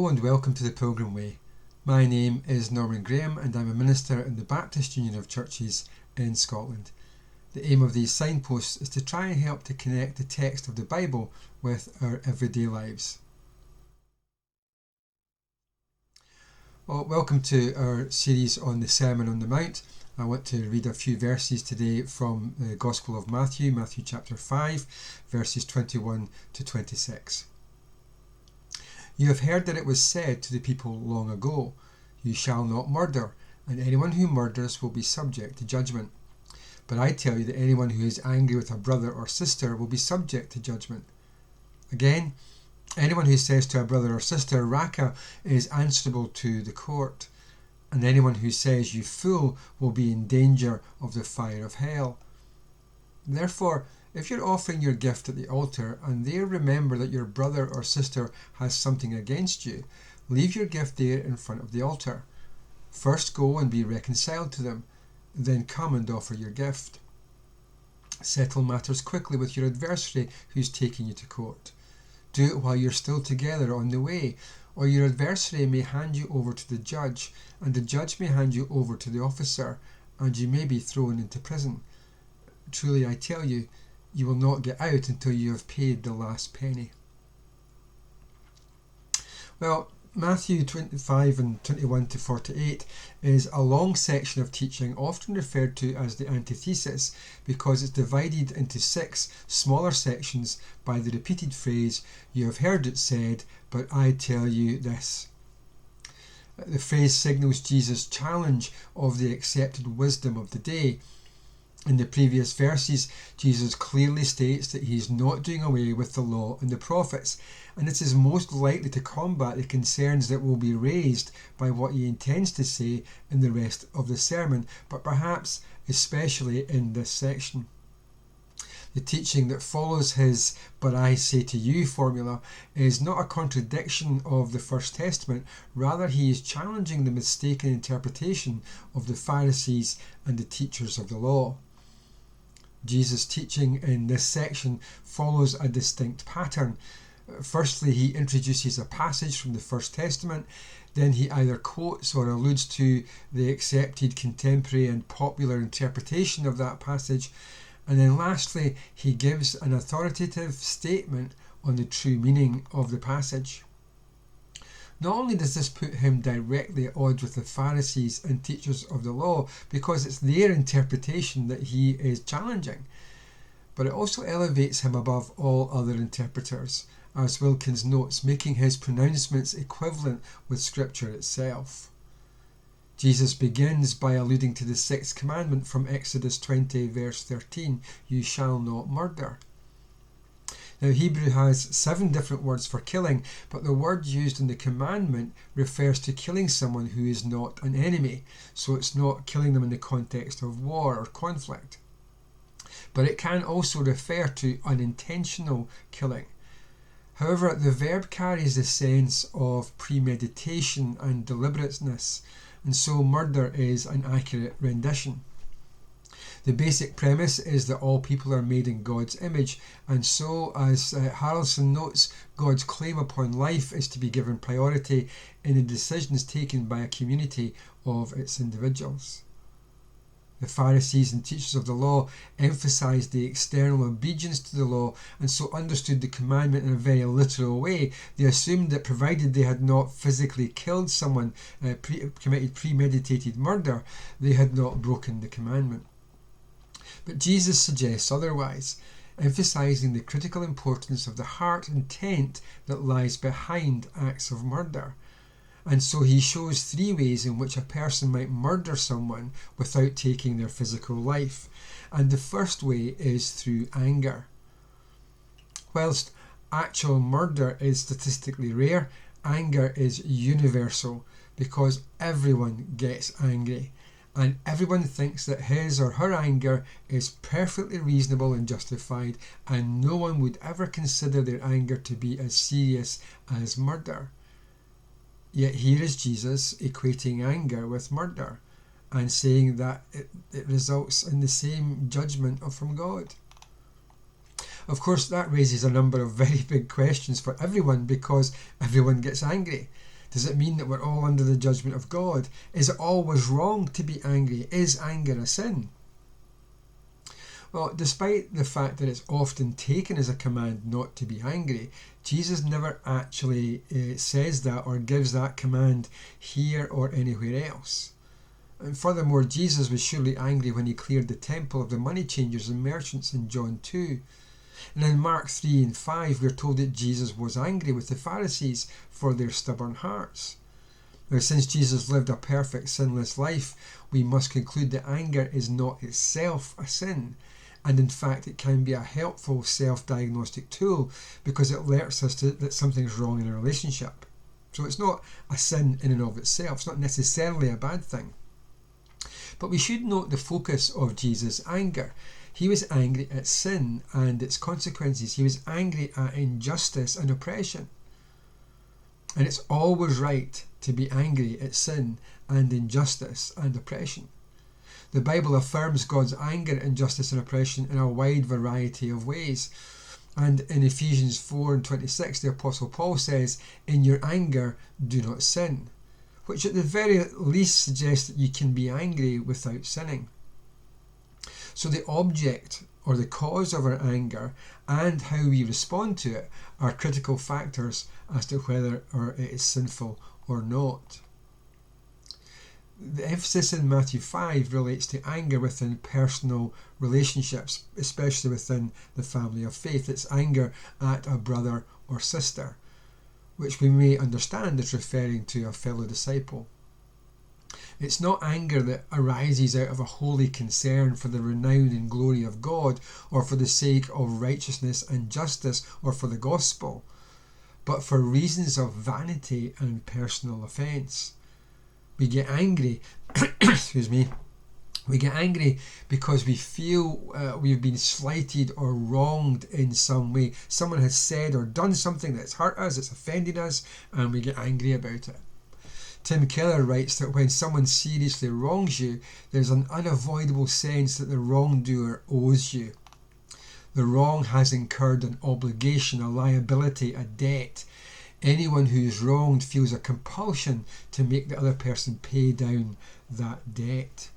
Hello and welcome to the Pilgrim Way. My name is Norman Graham and I'm a minister in the Baptist Union of Churches in Scotland. The aim of these signposts is to try and help to connect the text of the Bible with our everyday lives. Well, welcome to our series on the Sermon on the Mount. I want to read a few verses today from the Gospel of Matthew, Matthew chapter 5, verses 21 to 26. You have heard that it was said to the people long ago, "You shall not murder, and anyone who murders will be subject to judgment." But I tell you that anyone who is angry with a brother or sister will be subject to judgment. Again, anyone who says to a brother or sister, "Raca," is answerable to the court. And anyone who says, "You fool," will be in danger of the fire of hell. Therefore, if you're offering your gift at the altar and there remember that your brother or sister has something against you, leave your gift there in front of the altar. First go and be reconciled to them, then come and offer your gift. Settle matters quickly with your adversary who's taking you to court. Do it while you're still together on the way, or your adversary may hand you over to the judge, and the judge may hand you over to the officer, and you may be thrown into prison. Truly I tell you, you will not get out until you have paid the last penny. Well, Matthew 25 and 21 to 48 is a long section of teaching, often referred to as the antithesis, because it's divided into 6 smaller sections by the repeated phrase, "You have heard it said, but I tell you this." The phrase signals Jesus' challenge of the accepted wisdom of the day. In the previous verses, Jesus clearly states that he is not doing away with the law and the prophets, and this is most likely to combat the concerns that will be raised by what he intends to say in the rest of the sermon, but perhaps especially in this section. The teaching that follows his "but I say to you" formula is not a contradiction of the First Testament, rather he is challenging the mistaken interpretation of the Pharisees and the teachers of the law. Jesus' teaching in this section follows a distinct pattern. Firstly, he introduces a passage from the First Testament, then he either quotes or alludes to the accepted contemporary and popular interpretation of that passage, and then lastly, he gives an authoritative statement on the true meaning of the passage. Not only does this put him directly at odds with the Pharisees and teachers of the law, because it's their interpretation that he is challenging, but it also elevates him above all other interpreters, as Wilkins notes, making his pronouncements equivalent with Scripture itself. Jesus begins by alluding to the 6th commandment from Exodus 20 verse 13, "You shall not murder." Now, Hebrew has 7 different words for killing, but the word used in the commandment refers to killing someone who is not an enemy, so it's not killing them in the context of war or conflict. But it can also refer to unintentional killing. However, the verb carries the sense of premeditation and deliberateness, and so murder is an accurate rendition. The basic premise is that all people are made in God's image, and so, as Harrelson notes, God's claim upon life is to be given priority in the decisions taken by a community of its individuals. The Pharisees and teachers of the law emphasized the external obedience to the law, and so understood the commandment in a very literal way. They assumed that provided they had not physically killed someone, committed premeditated murder, they had not broken the commandment. But Jesus suggests otherwise, emphasizing the critical importance of the heart intent that lies behind acts of murder. And so he shows 3 ways in which a person might murder someone without taking their physical life. And the first way is through anger. Whilst actual murder is statistically rare, anger is universal because everyone gets angry. And everyone thinks that his or her anger is perfectly reasonable and justified, and no one would ever consider their anger to be as serious as murder. Yet here is Jesus equating anger with murder and saying that it results in the same judgment from God. Of course, that raises a number of very big questions for everyone because everyone gets angry. Does it mean that we're all under the judgment of God? Is it always wrong to be angry? Is anger a sin? Well, despite the fact that it's often taken as a command not to be angry, Jesus never actually says that or gives that command here or anywhere else. And furthermore, Jesus was surely angry when he cleared the temple of the money changers and merchants in John 2. And in Mark 3 and 5, we're told that Jesus was angry with the Pharisees for their stubborn hearts. Now, since Jesus lived a perfect, sinless life, we must conclude that anger is not itself a sin. And in fact, it can be a helpful self-diagnostic tool because it alerts us that something's wrong in a relationship. So it's not a sin in and of itself. It's not necessarily a bad thing. But we should note the focus of Jesus' anger. He was angry at sin and its consequences. He was angry at injustice and oppression. And it's always right to be angry at sin and injustice and oppression. The Bible affirms God's anger at injustice and oppression in a wide variety of ways. And in Ephesians 4 and 26, the Apostle Paul says, "In your anger, do not sin," which at the very least suggests that you can be angry without sinning. So the object or the cause of our anger and how we respond to it are critical factors as to whether it is sinful or not. The emphasis in Matthew 5 relates to anger within personal relationships, especially within the family of faith. It's anger at a brother or sister, which we may understand as referring to a fellow disciple. It's not anger that arises out of a holy concern for the renown and glory of God or for the sake of righteousness and justice or for the gospel, but for reasons of vanity and personal offence. We get angry, we get angry because we feel we've been slighted or wronged in some way. Someone has said or done something that's hurt us, it's offended us, and we get angry about it. Tim Keller writes that when someone seriously wrongs you, there's an unavoidable sense that the wrongdoer owes you. The wrong has incurred an obligation, a liability, a debt. Anyone who is wronged feels a compulsion to make the other person pay down that debt.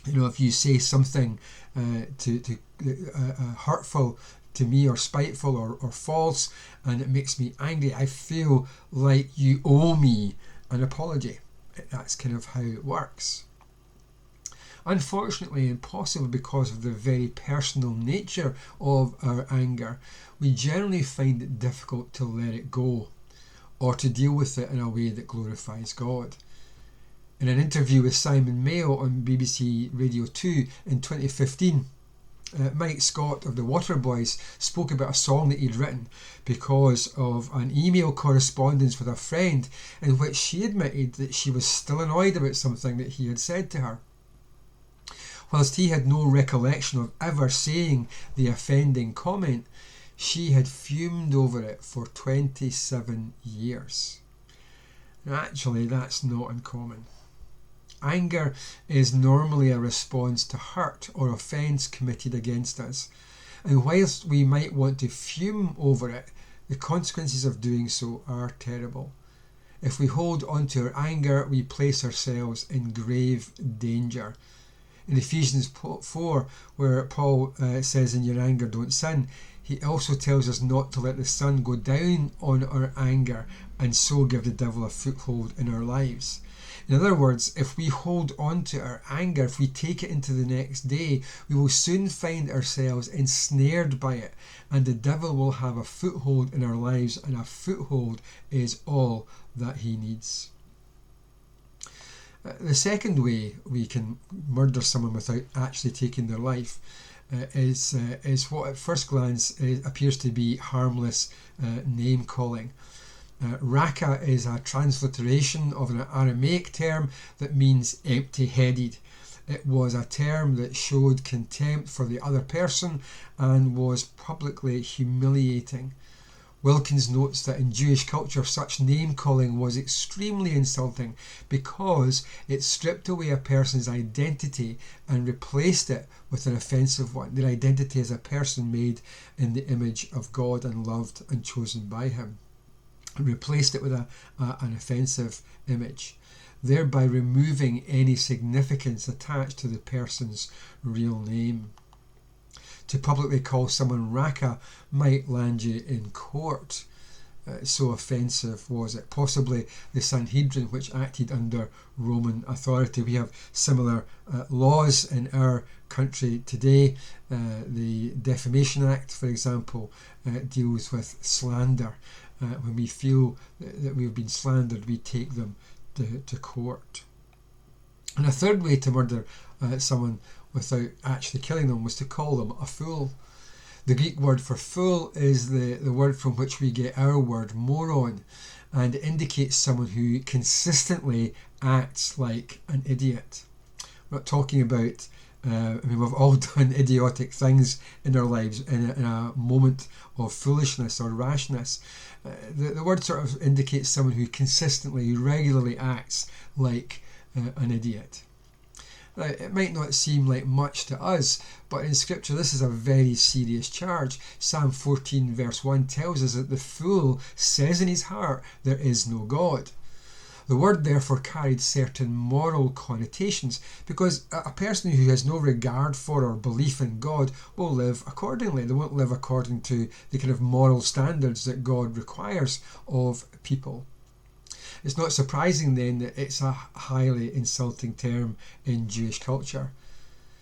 You know, if you say something hurtful to me or spiteful or false and it makes me angry, I feel like you owe me an apology. That's kind of how it works. Unfortunately, and possibly because of the very personal nature of our anger, we generally find it difficult to let it go or to deal with it in a way that glorifies God. In an interview with Simon Mayo on BBC Radio 2 in 2015, Mike Scott of the Waterboys spoke about a song that he'd written because of an email correspondence with a friend in which she admitted that she was still annoyed about something that he had said to her. Whilst he had no recollection of ever saying the offending comment, she had fumed over it for 27 years. Actually, that's not uncommon. Anger is normally a response to hurt or offence committed against us. And whilst we might want to fume over it, the consequences of doing so are terrible. If we hold on to our anger, we place ourselves in grave danger. In Ephesians 4, where Paul says, "In your anger don't sin," he also tells us not to let the sun go down on our anger and so give the devil a foothold in our lives. In other words, if we hold on to our anger, if we take it into the next day, we will soon find ourselves ensnared by it, and the devil will have a foothold in our lives, and a foothold is all that he needs. The second way we can murder someone without actually taking their life is what at first glance appears to be harmless name calling. Raka is a transliteration of an Aramaic term that means empty-headed. It was a term that showed contempt for the other person and was publicly humiliating. Wilkins notes that in Jewish culture such name-calling was extremely insulting because it stripped away a person's identity and replaced it with an offensive one, their identity as a person made in the image of God and loved and chosen by him. and replaced it with an offensive image, thereby removing any significance attached to the person's real name. To publicly call someone Raka might land you in court. So offensive was it. Possibly the Sanhedrin, which acted under Roman authority. We have similar laws in our country today. The Defamation Act, for example, deals with slander. When we feel that we've been slandered, we take them to court. And a third way to murder someone without actually killing them was to call them a fool. The Greek word for fool is the word from which we get our word moron, and it indicates someone who consistently acts like an idiot. We're not talking about, we've all done idiotic things in our lives in a moment of foolishness or rashness. The word sort of indicates someone who consistently, regularly acts like an idiot. Now, it might not seem like much to us, but in Scripture this is a very serious charge. Psalm 14 verse 1 tells us that the fool says in his heart, there is no God. The word therefore carried certain moral connotations, because a person who has no regard for or belief in God will live accordingly. They won't live according to the kind of moral standards that God requires of people. It's not surprising then that it's a highly insulting term in Jewish culture.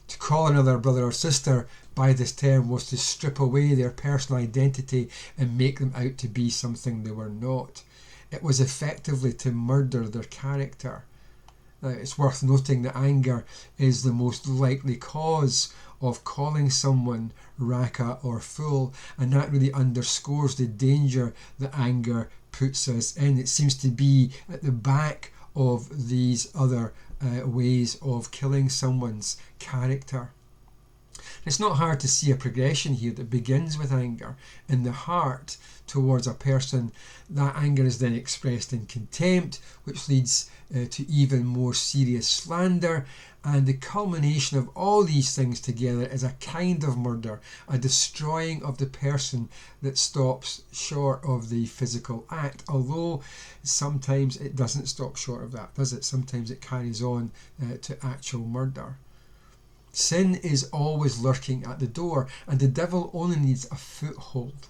To call another brother or sister by this term was to strip away their personal identity and make them out to be something they were not. It was effectively to murder their character. Now, it's worth noting that anger is the most likely cause of calling someone Raka or fool, and that really underscores the danger that anger puts us in. It seems to be at the back of these other ways of killing someone's character. It's not hard to see a progression here that begins with anger in the heart towards a person. That anger is then expressed in contempt, which leads to even more serious slander, and the culmination of all these things together is a kind of murder, a destroying of the person that stops short of the physical act, although sometimes it doesn't stop short of that, does it? Sometimes it carries on to actual murder. Sin is always lurking at the door, and the devil only needs a foothold.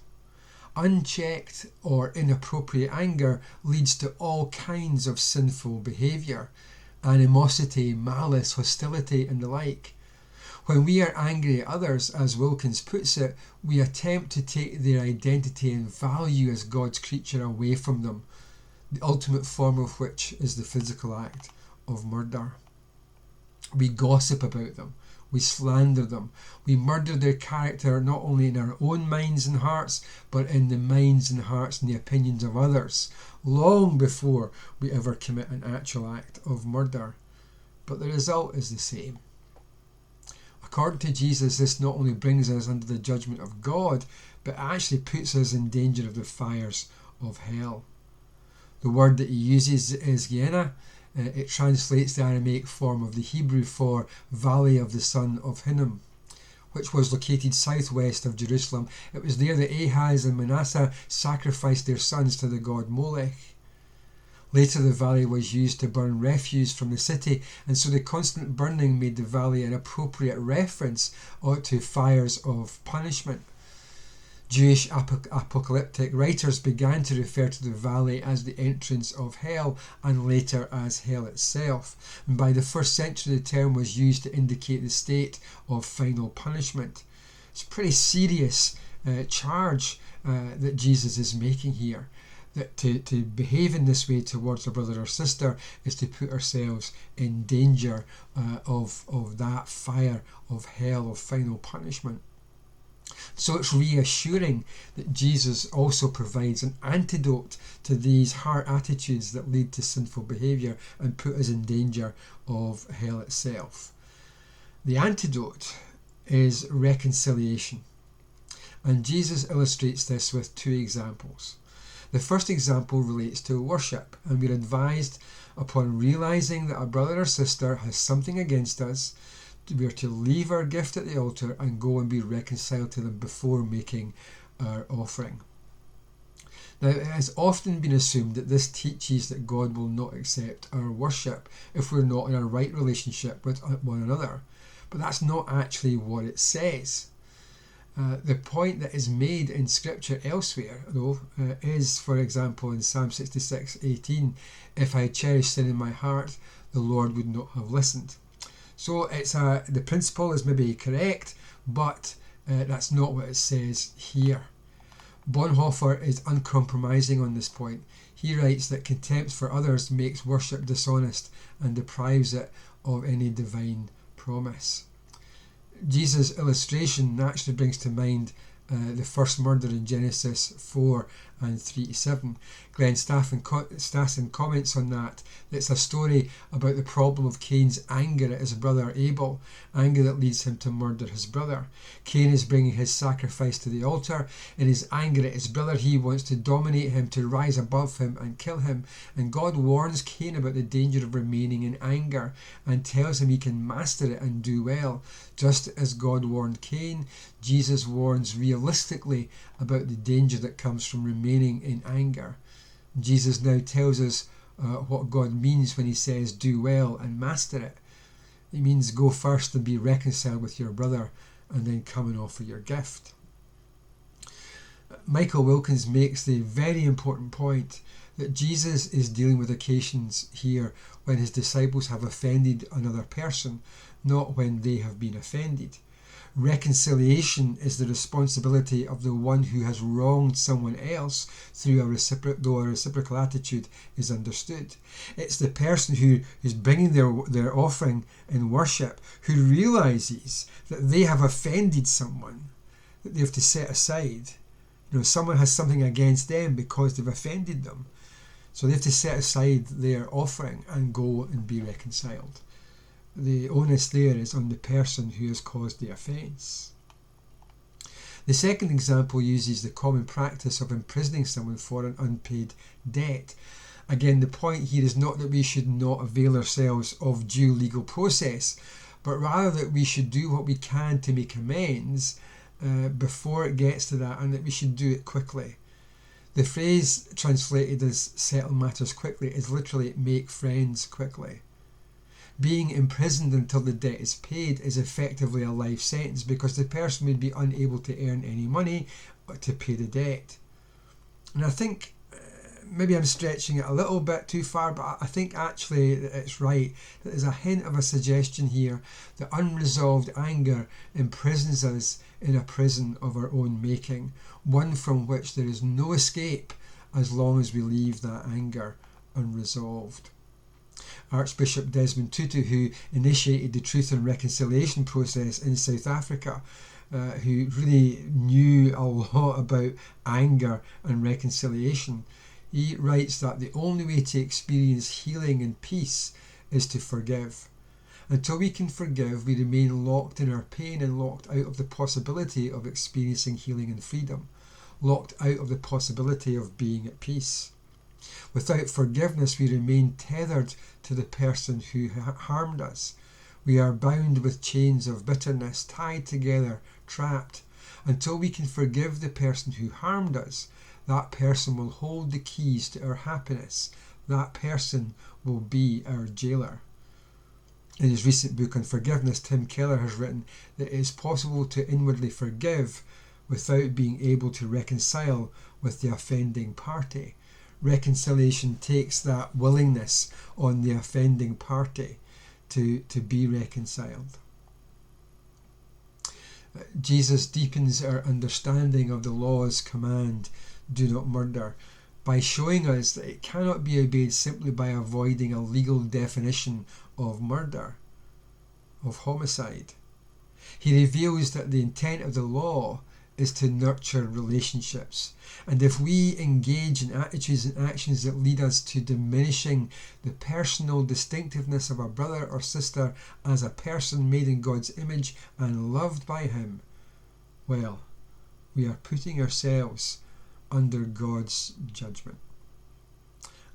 Unchecked or inappropriate anger leads to all kinds of sinful behaviour, animosity, malice, hostility and the like. When we are angry at others, as Wilkins puts it, we attempt to take their identity and value as God's creature away from them, the ultimate form of which is the physical act of murder. We gossip about them. We slander them. We murder their character not only in our own minds and hearts, but in the minds and hearts and the opinions of others, long before we ever commit an actual act of murder. But the result is the same. According to Jesus, this not only brings us under the judgment of God, but actually puts us in danger of the fires of hell. The word that he uses is Gehenna. It translates the Aramaic form of the Hebrew for Valley of the Son of Hinnom, which was located southwest of Jerusalem. It was there that Ahaz and Manasseh sacrificed their sons to the god Molech. Later the valley was used to burn refuse from the city, and so the constant burning made the valley an appropriate reference to fires of punishment. Jewish apocalyptic writers began to refer to the valley as the entrance of hell, and later as hell itself. And by the 1st century the term was used to indicate the state of final punishment. It's a pretty serious charge that Jesus is making here. That to behave in this way towards a brother or sister is to put ourselves in danger of that fire of hell, of final punishment. So it's reassuring that Jesus also provides an antidote to these heart attitudes that lead to sinful behaviour and put us in danger of hell itself. The antidote is reconciliation, and Jesus illustrates this with 2 examples. The first example relates to worship, and we're advised, upon realising that a brother or sister has something against us, we are to leave our gift at the altar and go and be reconciled to them before making our offering. Now, it has often been assumed that this teaches that God will not accept our worship if we're not in a right relationship with one another. But that's not actually what it says. The point that is made in Scripture elsewhere, though, is, for example, in Psalm 66:18, if I cherished sin in my heart, the Lord would not have listened. So the principle is maybe correct, but that's not what it says here. Bonhoeffer is uncompromising on this point. He writes that contempt for others makes worship dishonest and deprives it of any divine promise. Jesus' illustration naturally brings to mind the first murder in Genesis 4 and 3-7. Glenn Stassen comments on that. It's a story about the problem of Cain's anger at his brother Abel, anger that leads him to murder his brother. Cain is bringing his sacrifice to the altar. In his anger at his brother, he wants to dominate him, to rise above him and kill him. And God warns Cain about the danger of remaining in anger and tells him he can master it and do well. Just as God warned Cain, Jesus warns realistically about the danger that comes from remaining in anger. Jesus now tells us what God means when he says do well and master it. It means go first and be reconciled with your brother and then come and offer your gift. Michael Wilkins makes the very important point that Jesus is dealing with occasions here when his disciples have offended another person, not when they have been offended. Reconciliation is the responsibility of the one who has wronged someone else though a reciprocal attitude is understood. It's the person who is bringing their offering in worship who realises that they have offended someone, that they have to set aside. Someone has something against them because they've offended them. So they have to set aside their offering and go and be reconciled. The onus there is on the person who has caused the offence. The second example uses the common practice of imprisoning someone for an unpaid debt. Again, the point here is not that we should not avail ourselves of due legal process, but rather that we should do what we can to make amends before it gets to that, and that we should do it quickly. The phrase translated as settle matters quickly is literally make friends quickly. Being imprisoned until the debt is paid is effectively a life sentence because the person would be unable to earn any money to pay the debt. And I think maybe I'm stretching it a little bit too far, but I think actually it's right. There's a hint of a suggestion here that unresolved anger imprisons us in a prison of our own making, one from which there is no escape as long as we leave that anger unresolved. Archbishop Desmond Tutu, who initiated the Truth and Reconciliation process in South Africa, who really knew a lot about anger and reconciliation, he writes that the only way to experience healing and peace is to forgive. Until we can forgive, we remain locked in our pain and locked out of the possibility of experiencing healing and freedom, locked out of the possibility of being at peace. Without forgiveness, we remain tethered to the person who harmed us. We are bound with chains of bitterness, tied together, trapped. Until we can forgive the person who harmed us, that person will hold the keys to our happiness. That person will be our jailer. In his recent book on forgiveness, Tim Keller has written that it is possible to inwardly forgive without being able to reconcile with the offending party. Reconciliation takes that willingness on the offending party to be reconciled. Jesus deepens our understanding of the law's command, do not murder, by showing us that it cannot be obeyed simply by avoiding a legal definition of murder, of homicide. He reveals that the intent of the law is to nurture relationships. And if we engage in attitudes and actions that lead us to diminishing the personal distinctiveness of a brother or sister as a person made in God's image and loved by Him, well, we are putting ourselves under God's judgment.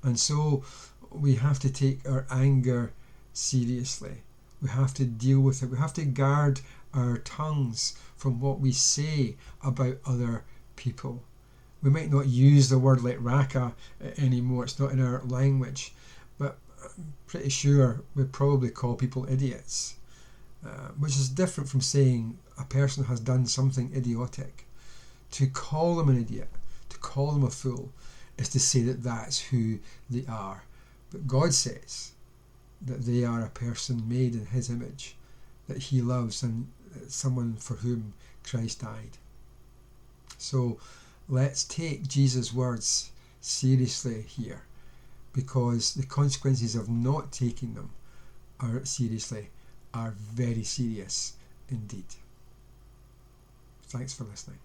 And so we have to take our anger seriously. We have to deal with it. We have to guard our tongues from what we say about other people. We might not use the word like raka anymore, it's not in our language, but I'm pretty sure we probably call people idiots, which is different from saying a person has done something idiotic. To call them an idiot, to call them a fool, is to say that that's who they are. But God says that they are a person made in His image, that He loves, and someone for whom Christ died. So let's take Jesus' words seriously here, because the consequences of not taking them seriously are very serious indeed. Thanks for listening.